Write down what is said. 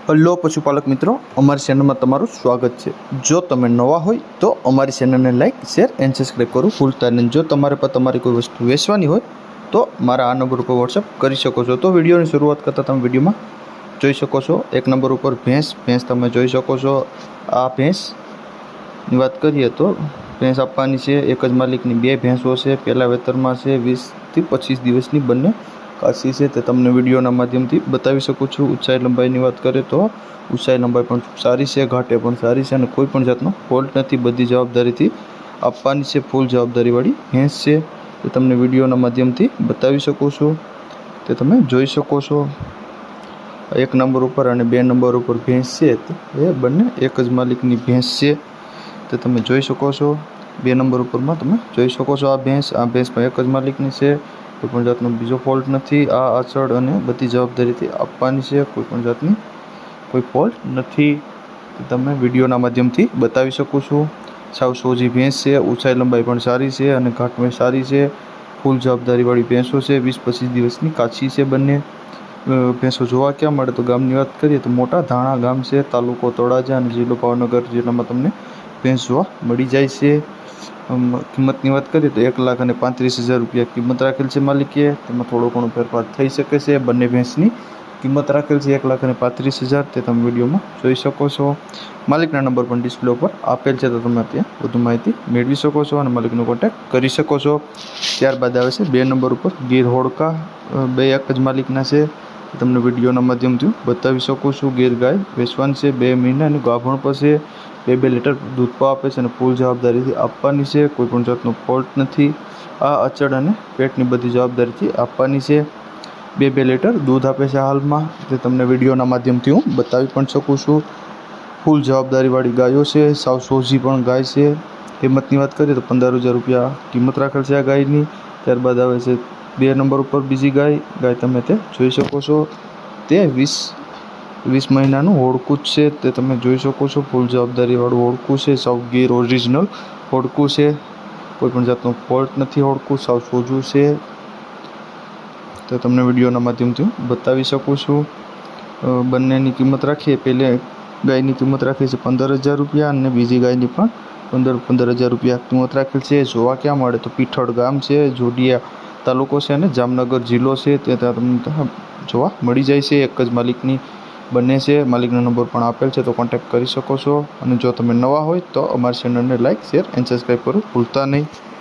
Hello પશુપાલક મિત્રો, અમારી ચેનલમાં તમારું સ્વાગત છે। જો તમે નવા હોય તો અમારી ચેનલને લાઇક, શેર એન્ડ સબસ્ક્રાઈબ કરવું ભૂલતા નહીં। જો તમારે પર તમારી કોઈ વસ્તુ વેચવાની હોય તો મારા આ નંબર ઉપર વોટ્સઅપ કરી શકો છો। તો વિડીયોની શરૂઆત કરતાં તમે વિડીયોમાં જોઈ શકો છો એક નંબર ઉપર ભેંસ તમે જોઈ શકો છો। આ ભેંસની વાત કરીએ તો ભેંસ આપવાની છે। એક જ માલિકની બે ભેંસો છે। પહેલાં વેતરમાં છે, 20 થી 25 દિવસની બંને કાશી છે તે તમને વિડીયોના માધ્યમથી બતાવી શકું છું। ઊંચાઈ લંબાઈની વાત કરીએ તો ઊંચાઈ લંબાઈ પણ સારી છે, ઘાટે પણ સારી છે અને કોઈ પણ જાતનો ફોલ્ટ નથી। બધી જવાબદારીથી આપવાની છે, ફૂલ જવાબદારીવાળી ભેંસ છે તે તમને વિડીયોના માધ્યમથી બતાવી શકું છું, તે તમે જોઈ શકો છો। એક નંબર ઉપર અને બે નંબર ઉપર ભેંસ છે એ બંને એક જ માલિકની ભેંસ છે તે તમે જોઈ શકો છો। બે નંબર ઉપરમાં તમે જોઈ શકો છો આ ભેંસ પણ એક જ માલિકની છે, કોઈ પણ જાતનો બીજો ફોલ્ટ નથી। આ આચળ અને બધી જવાબદારીથી આપવાની છે, કોઈ પણ જાતની કોઈ ફોલ્ટ નથી, તમે વિડીયોના માધ્યમથી બતાવી શકું છું। સાવ સોજી ભેંસ છે, ઊંચાઈ લંબાઈ પણ સારી છે અને ઘાટમાં સારી છે, ફૂલ જવાબદારીવાળી ભેંસો છે। 20-25 દિવસની કાચી છે બંને ભેંસો। જોવા ક્યાં મળે તો ગામની વાત કરીએ તો મોટા ધાણા ગામ છે, તાલુકો તળાજા અને જિલ્લો ભાવનગર જિલ્લામાં તમને ભેંસ જોવા મળી જાય છે। કિંમતની વાત કરીએ તો 1,35,000 રૂપિયા કિંમત રાખેલ છે માલિકે, તેમાં થોડો ઘણો ફેરફાર થઈ શકે છે। બંને ભેંસની કિંમત રાખેલ છે 1,35,000, તે તમે વિડીયોમાં જોઈ શકો છો। માલિકના નંબર પણ ડિસ્પ્લે ઉપર આપેલ છે, તો તમે ત્યાં વધુ માહિતી મેળવી શકો છો અને માલિકનો કોન્ટેક્ટ કરી શકો છો। ત્યારબાદ આવે છે બે નંબર ઉપર ગીર હોડકા, બે એક જ માલિકના છે, તમને વિડીયોના માધ્યમથી બતાવી શકું છું। ગીર ગાય વેચવાની છે, 2 મહિનાની ગાભણ પર છે, 2 લીટર દૂધ પણ આપે છે અને ફૂલ જવાબદારીથી આપવાની છે, કોઈ પણ જાતનો ફોલ્ટ નથી। આ અચળ અને પેટની બધી જવાબદારીથી આપવાની છે, 2 લીટર દૂધ આપે છે હાલમાં, તે તમને વિડીયોના માધ્યમથી હું બતાવી પણ શકું છું। ફૂલ જવાબદારીવાળી ગાયો છે, સાવ સોજી પણ ગાય છે। કિંમતની વાત કરીએ તો 15,000 રૂપિયા કિંમત રાખેલ છે આ ગાયની। ત્યારબાદ આવે છે 2 નંબર ઉપર બીજી ગાય તમે તે જોઈ શકો છો, તે 20 મહિનાનું હોડકું જ છે, તે તમે જોઈ શકો છો। ફૂલ જવાબદારીવાળું હોડકું છે, સાવ ગીર ઓરિજિનલ હોડકું છે, કોઈ પણ જાતનો ફોલ્ટ નથી, હોડકું સાવ સોજું છે, તો તમને વિડીયોના માધ્યમથી બતાવી શકું છું। બંનેની કિંમત રાખીએ, પહેલી ગાયની કિંમત રાખી છે 15,000 રૂપિયા અને બીજી ગાયની પણ 15,000 રૂપિયા કિંમત રાખેલ છે। જોવા ક્યાં મળે તો પીઠળ ગામ છે, જોડિયા તાલુકો છે અને જામનગર જિલ્લો છે, તે તમને જોવા મળી જાય છે। એક જ માલિકની બંને છે, માલિકનો નંબર પણ આપેલ છે, તો કોન્ટેક્ટ કરી શકો છો। અને જો તમે નવા હોય તો અમારી ચેનલને લાઇક, શેર એન્ડ સબસ્ક્રાઈબ કરવું ભૂલતા નહીં।